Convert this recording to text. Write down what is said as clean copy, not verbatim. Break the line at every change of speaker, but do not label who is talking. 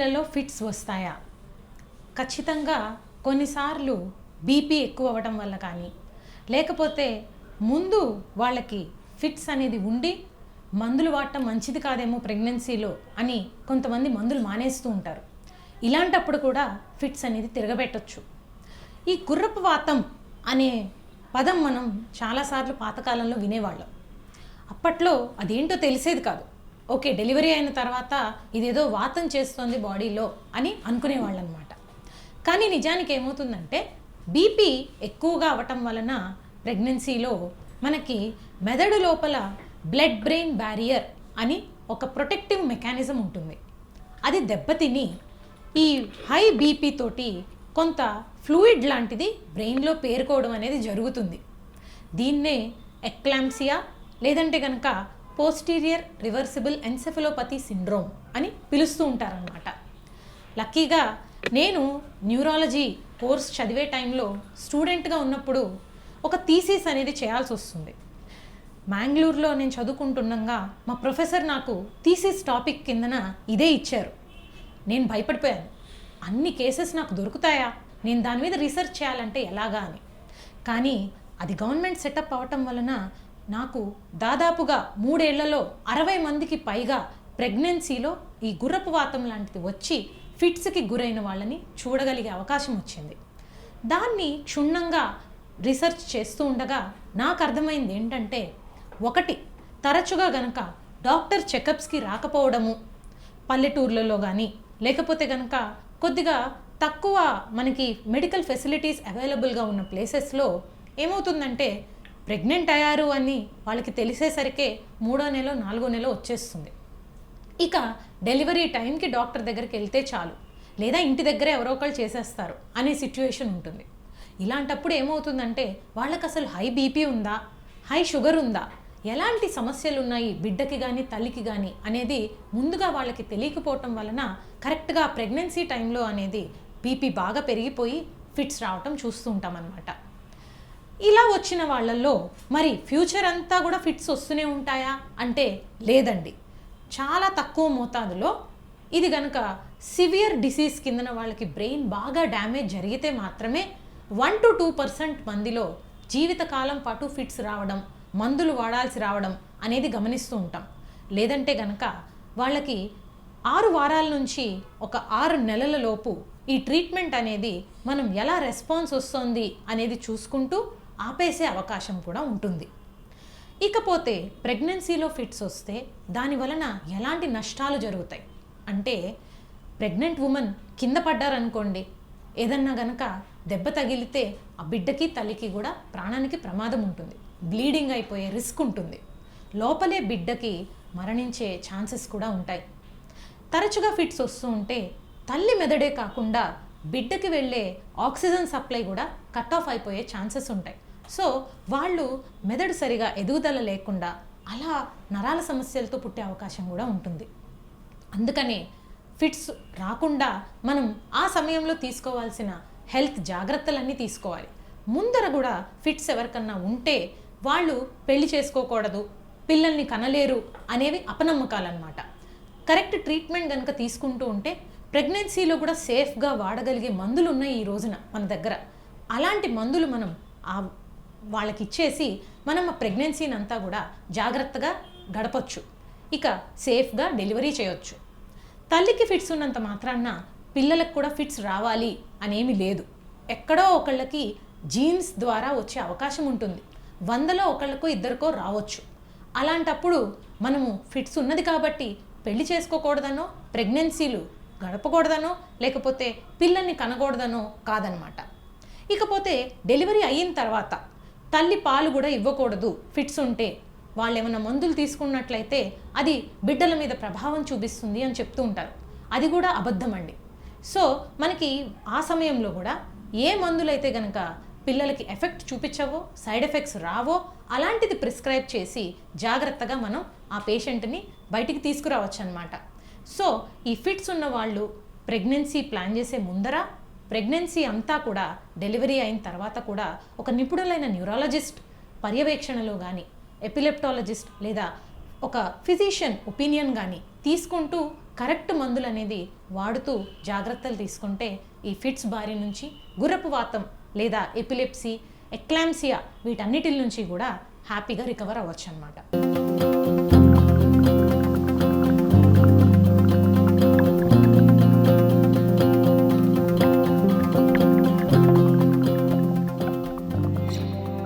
ప్రెగ్నెన్సీలలో fits వస్తాయా? ఖచ్చితంగా కొన్నిసార్లు బీపీ ఎక్కువ అవ్వడం వల్ల కానీ, లేకపోతే ముందు వాళ్ళకి ఫిట్స్ అనేది ఉండి మందులు వాడటం మంచిది కాదేమో ప్రెగ్నెన్సీలో అని కొంతమంది మందులు మానేస్తూ ఉంటారు. ఇలాంటప్పుడు కూడా ఫిట్స్ అనేది తిరగబెట్టచ్చు. ఈ గుర్రపు వాతం అనే పదం మనం చాలాసార్లు పాతకాలంలో వినేవాళ్ళం. అప్పట్లో అదేంటో తెలిసేది కాదు. ఓకే, డెలివరీ అయిన తర్వాత ఇదేదో వాతం చేస్తుంది బాడీలో అని అనుకునేవాళ్ళు అనమాట. కానీ నిజానికి ఏమవుతుందంటే బీపీ ఎక్కువగా అవ్వటం వలన ప్రెగ్నెన్సీలో మనకి మెదడు లోపల బ్లడ్ బ్రెయిన్ బ్యారియర్ అని ఒక ప్రొటెక్టివ్ మెకానిజం ఉంటుంది. అది దెబ్బతిని ఈ హై బీపీ తోటి కొంత ఫ్లూయిడ్ లాంటిది బ్రెయిన్లో పేరుకోవడం అనేది జరుగుతుంది. దీన్నే ఎక్లాంప్సియా లేదంటే కనుక పోస్టీరియర్ రివర్సిబుల్ ఎన్సెఫలోపతి సిండ్రోమ్ అని పిలుస్తూ ఉంటారనమాట. లక్కీగా నేను న్యూరాలజీ కోర్స్ చదివే టైంలో స్టూడెంట్గా ఉన్నప్పుడు ఒక థీసిస్ అనేది చేయాల్సి వస్తుంది. మ్యాంగ్లూరులో నేను చదువుకుంటుండగా మా ప్రొఫెసర్ నాకు థీసిస్ టాపిక్ కిందన ఇదే ఇచ్చారు. నేను భయపడిపోయాను. అన్ని కేసెస్ నాకు దొరుకుతాయా, నేను దాని మీద రీసెర్చ్ చేయాలంటే ఎలాగా అని. కానీ అది గవర్నమెంట్ సెటప్ అవటం వలన నాకు దాదాపుగా 3 ఏళ్లలో 60 మందికి పైగా ప్రెగ్నెన్సీలో ఈ గుర్రపు వాతం లాంటిది వచ్చి ఫిట్స్కి గురైన వాళ్ళని చూడగలిగే అవకాశం వచ్చింది. దాన్ని క్షుణ్ణంగా రీసెర్చ్ చేస్తూ ఉండగా నాకు అర్థమైంది ఏంటంటే, ఒకటి, తరచుగా గనక డాక్టర్ చెకప్స్కి రాకపోవడము, పల్లెటూర్లలో కానీ లేకపోతే కనుక కొద్దిగా తక్కువ మనకి మెడికల్ ఫెసిలిటీస్ అవైలబుల్గా ఉన్న ప్లేసెస్లో ఏమవుతుందంటే ప్రెగ్నెంట్ అయ్యారు అని వాళ్ళకి తెలిసేసరికే 3వ నెల 4వ నెల వచ్చేస్తుంది. ఇక డెలివరీ టైంకి డాక్టర్ దగ్గరికి వెళ్తే చాలు, లేదా ఇంటి దగ్గరే ఎవరో ఒకళ్ళు చేసేస్తారు అనే సిచ్యువేషన్ ఉంటుంది. ఇలాంటప్పుడు ఏమవుతుందంటే వాళ్ళకి అసలు హై బీపీ ఉందా, హై షుగర్ ఉందా, ఎలాంటి సమస్యలు ఉన్నాయి బిడ్డకి కానీ తల్లికి కానీ అనేది ముందుగా వాళ్ళకి తెలియకపోవటం వలన కరెక్ట్గా ప్రెగ్నెన్సీ టైంలో అనేది బీపీ బాగా పెరిగిపోయి ఫిట్స్ రావటం చూస్తూ ఉంటాం అన్నమాట. ఇలా వచ్చిన వాళ్ళల్లో మరి ఫ్యూచర్ అంతా కూడా ఫిట్స్ వస్తూనే ఉంటాయా అంటే లేదండి. చాలా తక్కువ మోతాదులో ఇది కనుక సివియర్ డిసీజ్ కిందన వాళ్ళకి బ్రెయిన్ బాగా డ్యామేజ్ జరిగితే మాత్రమే 1 to 2% మందిలో జీవితకాలం పాటు ఫిట్స్ రావడం, మందులు వాడాల్సి రావడం అనేది గమనిస్తూ ఉంటాం. లేదంటే కనుక వాళ్ళకి 6 వారాల నుంచి ఒక 6 నెలల లోపు ఈ ట్రీట్మెంట్ అనేది మనం ఎలా రెస్పాన్స్ వస్తుంది అనేది చూసుకుంటూ ఆపేసే అవకాశం కూడా ఉంటుంది. ఇకపోతే ప్రెగ్నెన్సీలో ఫిట్స్ వస్తే దాని వలన ఎలాంటి నష్టాలు జరుగుతాయి అంటే, ప్రెగ్నెంట్ ఉమెన్ కింద పడ్డారనుకోండి, ఏదన్నా గనక దెబ్బ తగిలితే ఆ బిడ్డకి తల్లికి కూడా ప్రాణానికి ప్రమాదం ఉంటుంది, బ్లీడింగ్ అయిపోయే రిస్క్ ఉంటుంది, లోపలే బిడ్డకి మరణించే ఛాన్సెస్ కూడా ఉంటాయి. తరచుగా ఫిట్స్ వస్తూ ఉంటే తల్లి మెదడే కాకుండా బిడ్డకి వెళ్ళే ఆక్సిజన్ సప్లై కూడా కట్ ఆఫ్ అయిపోయే ఛాన్సెస్ ఉంటాయి. సో వాళ్ళు మెదడు సరిగా ఎదుగుదల లేకుండా అలా నరాల సమస్యలతో పుట్టే అవకాశం కూడా ఉంటుంది. అందుకనే ఫిట్స్ రాకుండా మనం ఆ సమయంలో తీసుకోవాల్సిన హెల్త్ జాగ్రత్తలన్నీ తీసుకోవాలి. ముందర కూడా ఫిట్స్ ఎవరికన్నా ఉంటే వాళ్ళు పెళ్లి చేసుకోకూడదు, పిల్లల్ని కనలేరు అనేవి అపనమ్మకాలన్నమాట. కరెక్ట్ ట్రీట్మెంట్ కనుక తీసుకుంటూ ఉంటే ప్రెగ్నెన్సీలో కూడా సేఫ్గా వాడగలిగే మందులు ఉన్నాయి ఈ రోజున మన దగ్గర. అలాంటి మందులు మనం వాళ్ళకి ఇచ్చేసి మనం ఆ ప్రెగ్నెన్సీని అంతా కూడా జాగ్రత్తగా గడపచ్చు, ఇక సేఫ్గా డెలివరీ చేయొచ్చు. తల్లికి ఫిట్స్ ఉన్నంత మాత్రాన పిల్లలకు కూడా ఫిట్స్ రావాలి అనేమి లేదు. ఎక్కడో ఒకళ్ళకి జీన్స్ ద్వారా వచ్చే అవకాశం ఉంటుంది, 100లో ఒకళ్ళకో ఇద్దరికో రావచ్చు. అలాంటప్పుడు మనము ఫిట్స్ ఉన్నది కాబట్టి పెళ్లి చేసుకోకూడదనో, ప్రెగ్నెన్సీలు గడపకూడదనో, లేకపోతే పిల్లల్ని కనకూడదనో కాదనమాట. ఇకపోతే డెలివరీ అయిన తర్వాత తల్లి పాలు కూడా ఇవ్వకూడదు ఫిట్స్ ఉంటే. వాళ్ళు ఏమైనా మందులు తీసుకున్నట్లయితే అది బిడ్డల మీద ప్రభావం చూపిస్తుంది అని చెప్తూ ఉంటారు. అది కూడా అబద్ధం అండి. సో మనకి ఆ సమయంలో కూడా ఏ మందులైతే కనుక పిల్లలకి ఎఫెక్ట్ చూపించవో, సైడ్ ఎఫెక్ట్స్ రావో అలాంటిది ప్రిస్క్రైబ్ చేసి జాగ్రత్తగా మనం ఆ పేషెంట్ని బయటికి తీసుకురావచ్చు అన్నమాట. సో ఈ ఫిట్స్ ఉన్న వాళ్ళు ప్రెగ్నెన్సీ ప్లాన్ చేసే ముందర, ప్రెగ్నెన్సీ అంతా కూడా డెలివరీ అయిన తర్వాత కూడా ఒక నిపుణులైన న్యూరాలజిస్ట్ పర్యవేక్షణలో కానీ, ఎపిలెప్టాలజిస్ట్ లేదా ఒక ఫిజిషియన్ ఒపీనియన్ కానీ తీసుకుంటూ కరెక్ట్ మందులు అనేది వాడుతూ జాగ్రత్తలు తీసుకుంటే ఈ ఫిట్స్ బారి నుంచి, గుర్రపు వాతం లేదా ఎపిలెప్సీ, ఎక్లాంసియా వీటన్నిటి నుంచి కూడా హ్యాపీగా రికవర్ అవ్వచ్చు అన్నమాట.